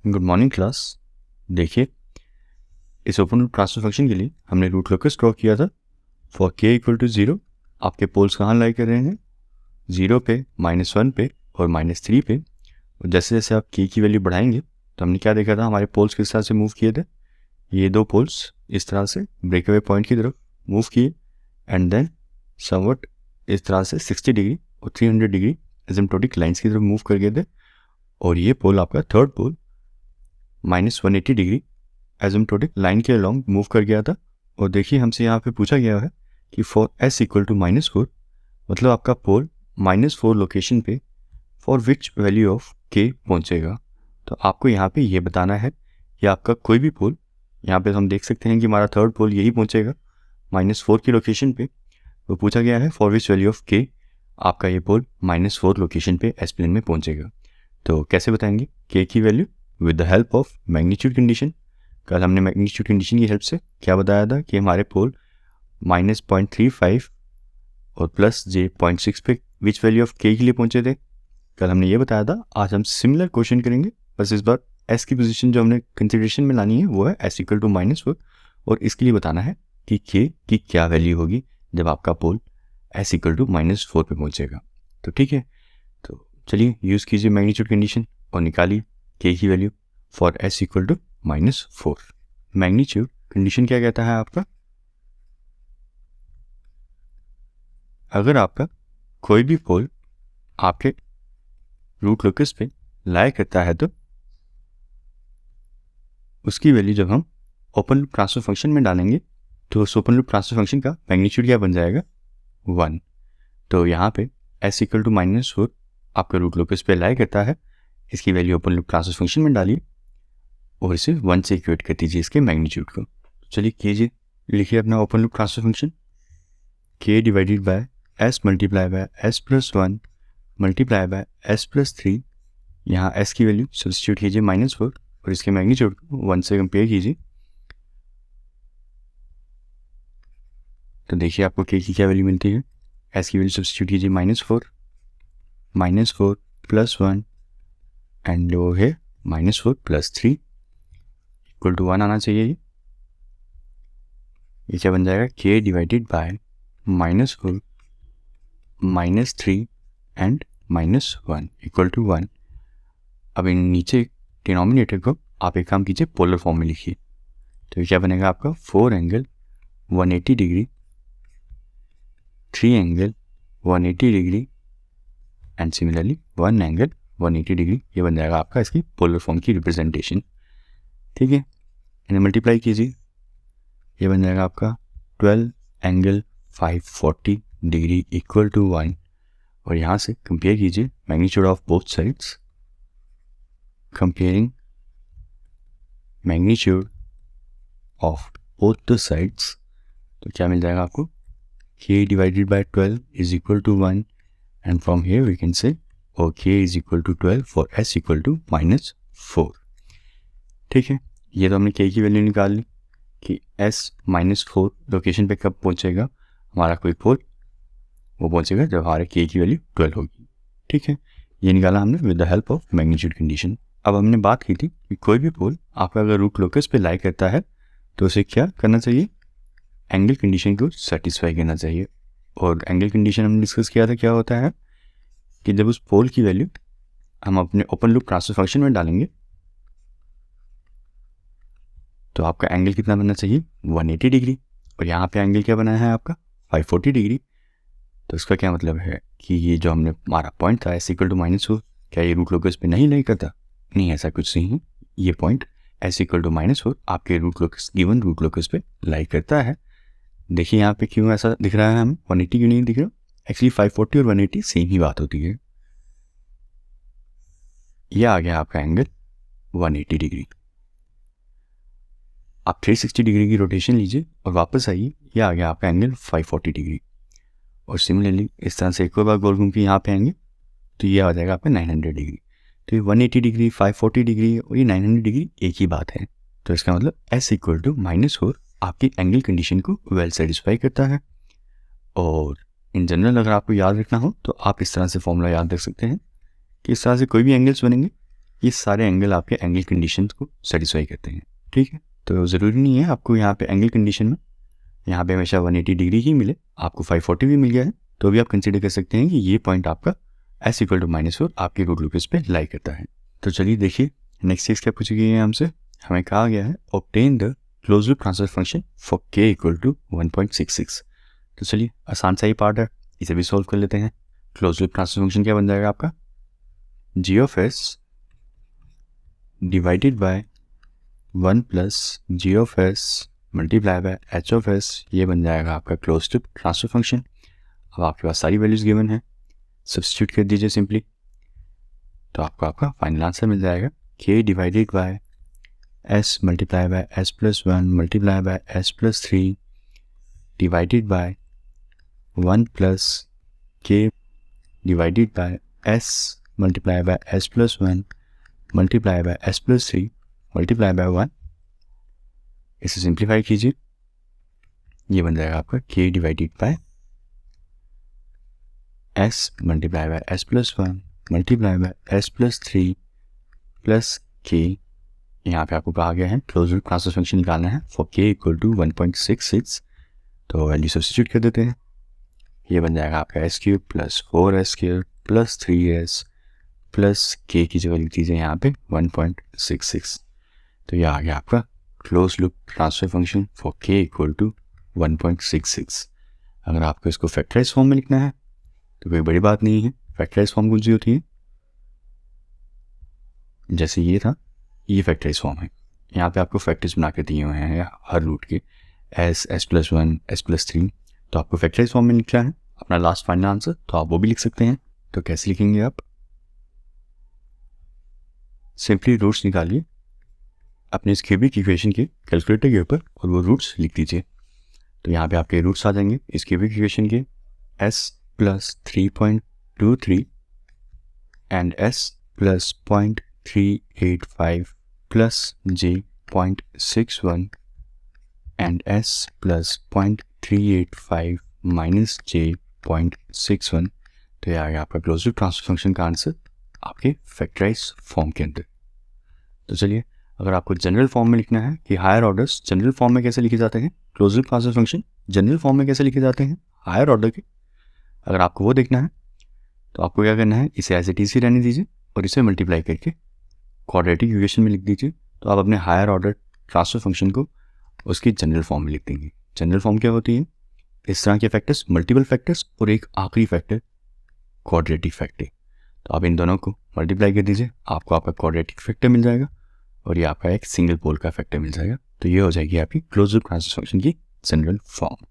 Good morning class. देखिए, इस open loop transfer function के लिए हमने रूट लोकस ड्रॉ किया था फॉर k इक्वल टू 0। आपके पोल्स कहाँ लाई कर रहे हैं? 0 पे, -1 पे और -3 पे। और जैसे जैसे आप k की वैल्यू बढ़ाएंगे तो हमने क्या देखा था, हमारे पोल्स किस तरह से मूव किए थे। ये दो पोल्स इस तरह से ब्रेकअवे पॉइंट की तरफ मूव किए एंड देन समवट इस तरह से 60 डिग्री और 300 डिग्री एसिम्प्टोटिक लाइंस की तरफ मूव कर गए थे। और ये पोल आपका थर्ड पोल -180 डिग्री एसिम्प्टोटिक लाइन के अलॉन्ग मूव कर गया था। और देखिए, हमसे यहाँ पे पूछा गया है कि फॉर s इक्वल टू -4, मतलब आपका पोल -4 लोकेशन पे for which value of k पहुँचेगा। तो आपको यहाँ पे ये बताना है कि आपका कोई भी पोल, यहाँ पे हम देख सकते हैं कि हमारा थर्ड पोल यही पहुँचेगा -4 की लोकेशन पे। तो पूछा गया है for which value of k आपका ये पोल -4 लोकेशन पे एस प्लेन में पहुँचेगा। तो कैसे बताएंगे k की value? With the help of magnitude condition. कल हमने मैग्नीट्यूड कंडीशन की हेल्प से क्या बताया था कि हमारे पोल -0.35 और +j.6 पे विच वैल्यू ऑफ k के लिए पहुंचे थे। कल हमने ये बताया था। आज हम सिमिलर क्वेश्चन करेंगे, बस इस बार s की पोजीशन जो हमने कंसिडरेशन में लानी है वो है s इक्वल टू -4, और इसके लिए बताना है कि k की क्या वैल्यू होगी जब आपका पोल s इक्वल टू -4 पे पहुंचेगा। तो ठीक है, तो चलिए यूज़ कीजिए मैग्नीट्यूड कंडीशन और निकालिए k की value for s equal to -4। Magnitude condition क्या कहता है आपका? अगर आपका कोई भी पोल आपके रूट लोकस पे लाई करता है तो उसकी वैल्यू जब हम ओपन लूप ट्रांसफर फंक्शन में डालेंगे तो उस ओपन लूप ट्रांसफर फंक्शन का मैग्नीट्यूड क्या बन जाएगा? 1। तो यहाँ पे s इक्वल टू -4 आपका रूट लोकस पे लाई करता है, इसकी value open loop transfer function में डालिए और इसे 1 से इक्वेट कर दीजिए इसके मैग्नीट्यूड को। चलिए कीजिए, लिखिए अपना open loop transfer function k divided bye s multiply by s plus 1 multiply by s plus 3। यहाँ s की वैल्यू सब्स्टिट्यूट कीजिए -4 और इसके मैग्नीट्यूड को 1 से कंपेयर कीजिए। तो देखिए आपको k की क्या वैल्यू मिलती है। s की वैल्यू सब्स्टिट्यूट कीजिए -4 प्लस 1 एंड वो है -4 प्लस 3 इक्वल टू 1 आना चाहिए। ये क्या बन जाएगा? k divided by -4 -3 and -1 equal to 1। अब इन नीचे डिनोमिनेटर को आप एक काम कीजिए, पोलर फॉर्म में लिखिए। तो ये क्या बनेगा आपका? 4 angle 180 degree, 3 angle 180 degree and similarly 1 angle 180 degree. ये बन जाएगा आपका इसकी पोलर फॉर्म की रिप्रेजेंटेशन। ठीक है, इन्हें मल्टीप्लाई कीजिए, ये बन जाएगा आपका 12 एंगल 540 डिग्री इक्वल टू 1। और यहाँ से कंपेयर कीजिए magnitude of both sides, comparing magnitude of both the sides. तो क्या मिल जाएगा आपको? k divided by 12 is equal to 1 and from here we can say और k is equal to 12 for s equal to -4। ठीक है, ये तो हमने k की वैल्यू निकाल ली कि s -4 लोकेशन पे कब पहुंचेगा हमारा कोई पोल। वो पहुंचेगा जब हमारे k की वैल्यू 12 होगी। ठीक है, ये निकाला हमने with the help of magnitude condition. अब हमने बात की थी कि कोई भी पोल आपका अगर रूट लोकस पे लाई करता है तो उसे क्या करना चाहिए? एंगल कंडीशन को सेटिस्फाई करना चाहिए। और एंगल कंडीशन हमने डिस्कस किया था, क्या होता है कि जब उस पोल की वैल्यू हम अपने ओपन लूप ट्रांसफर फंक्शन में डालेंगे तो आपका एंगल कितना बनना चाहिए? 180 डिग्री। और यहाँ पे एंगल क्या बना है आपका? 540 डिग्री। तो इसका क्या मतलब है कि ये जो हमने हमारा पॉइंट था s इक्वल टू -4, क्या ये रूट लोकस पे नहीं लाई करता? नहीं, ऐसा कुछ नहीं है। ये पॉइंट s इक्वल टू -4 आपके root locus, given root locus पे लाई करता है। देखिए यहाँ पे क्यों ऐसा दिख रहा है हमें, 180 क्यों नहीं दिख रहा? एक्चुअली 540 और 180 सेम ही बात होती है। यह आ गया आपका एंगल 180 डिग्री। आप 360 डिग्री की रोटेशन लीजिए और वापस आइए, यह आ गया आपका एंगल 540 डिग्री। और सिमिलरली इस तरह से एक और बार गोल घूम के यहाँ पे आएंगे तो ये आ जाएगा आपका 900 डिग्री। तो ये 180 डिग्री, 540 डिग्री और ये 900 डिग्री एक ही बात है। तो इसका मतलब s इक्वल टू -4 आपकी एंगल कंडीशन को वेल सेटिस्फाई करता है। और इन जनरल अगर आपको याद रखना हो तो आप इस तरह से फॉर्मूला याद रख सकते हैं कि इस तरह से कोई भी एंगल्स बनेंगे ये सारे एंगल आपके एंगल कंडीशन को सेटिस्फाई करते हैं, ठीक है। तो ज़रूरी नहीं है आपको यहाँ पे एंगल कंडीशन में यहाँ पे हमेशा 180 डिग्री ही मिले, आपको 540 भी मिल गया है तो भी आप कंसीडर कर सकते हैं कि ये पॉइंट आपका s = -4 आपके रूट लोकस पे लाई करता है। तो चलिए देखिए नेक्स्ट चीज़ क्या पूछी गई है हमसे, हमें कहा गया है obtain the close loop transfer function for k = 1.66। तो चलिए आसान सा ही पार्ट है, इसे भी सॉल्व कर लेते हैं। क्लोज लूप ट्रांसफर फंक्शन क्या बन जाएगा आपका, g of s divided by 1 + g of s multiply by h of s, ये बन जाएगा आपका क्लोज लूप ट्रांसफर फंक्शन। अब आपके पास सारी वैल्यूज गिवन है, सब्स्टिट्यूट कर दीजिए सिंपली, तो आपको आपका फाइनल आंसर मिल जाएगा k divided bye s multiply by s + 1 multiply by s + 3 divided by 1 + k divided bye s multiply by s + 1 multiply by s + 3 multiply by 1। इसे सिंप्लीफाई कीजिए, ये बन जाएगा आपका k divided bye s multiply by s + 1 multiply by s + 3 plus k। यहाँ पे आपको कहा गया है क्लोज लूप ट्रांसफर फंक्शन निकालना है फॉर k = 1.66, तो वैल्यू सब्स्टिट्यूट कर देते हैं, ये बन जाएगा आपका s³ + 4s² + 3s plus k की जगह लिख दीजिए यहाँ पे 1.66। तो ये आ गया आपका close loop transfer function for k = 1.66। अगर आपको इसको फैक्टराइज फॉर्म में लिखना है तो कोई बड़ी बात नहीं है, फैक्टराइज फॉर्म कौन सी होती है, जैसे ये था, ये फैक्टराइज फॉर्म है। यहाँ पे आपको फैक्टर्स बना के दिए हुए हैं हर रूट के, s + 1 s + 3, तो आपको फैक्टराइज फॉर्म में लिखना है अपना लास्ट फाइनल आंसर, तो आप वो भी लिख सकते हैं। तो कैसे लिखेंगे आप, सिंपली रूट्स निकालिए अपने इस क्यूबिक इक्वेशन के कैलकुलेटर के ऊपर और वो रूट्स लिख दीजिए। तो यहाँ पे आपके रूट्स आ जाएंगे इस क्यूबिक इक्वेशन के, s + 3.23 and s + 0.385 plus j 0.61 and s + 0.385 minus j 0.61। तो ये आ गया आपका क्लोज लूप ट्रांसफर फंक्शन का आंसर आपके फैक्टराइज फॉर्म के अंदर। तो चलिए अगर आपको जनरल फॉर्म में लिखना है कि हायर ऑर्डर्स जनरल फॉर्म में कैसे लिखे जाते हैं, close loop transfer function general form में कैसे लिखे जाते हैं हायर ऑर्डर के, अगर आपको वो देखना है तो आपको क्या करना है, इसे एज इट इज ही रहने दीजिए और इसे मल्टीप्लाई करके क्वाड्रेटिक इक्वेशन में लिख दीजिए। तो आप अपने हायर ऑर्डर ट्रांसफर फंक्शन को उसकी जनरल फॉर्म में लिख देंगे। जनरल फॉर्म क्या होती है, इस तरह के फैक्टर्स, मल्टीपल फैक्टर्स और एक आखिरी फैक्टर क्वाड्रेटिक फैक्टर, तो आप इन दोनों को मल्टीप्लाई कर दीजिए, आपको आपका क्वाड्रेटिक फैक्टर मिल जाएगा और ये आपका एक सिंगल पोल का फैक्टर मिल जाएगा। तो ये हो जाएगी आपकी क्लोज लूप ट्रांसफर फंक्शन की जनरल फॉर्म।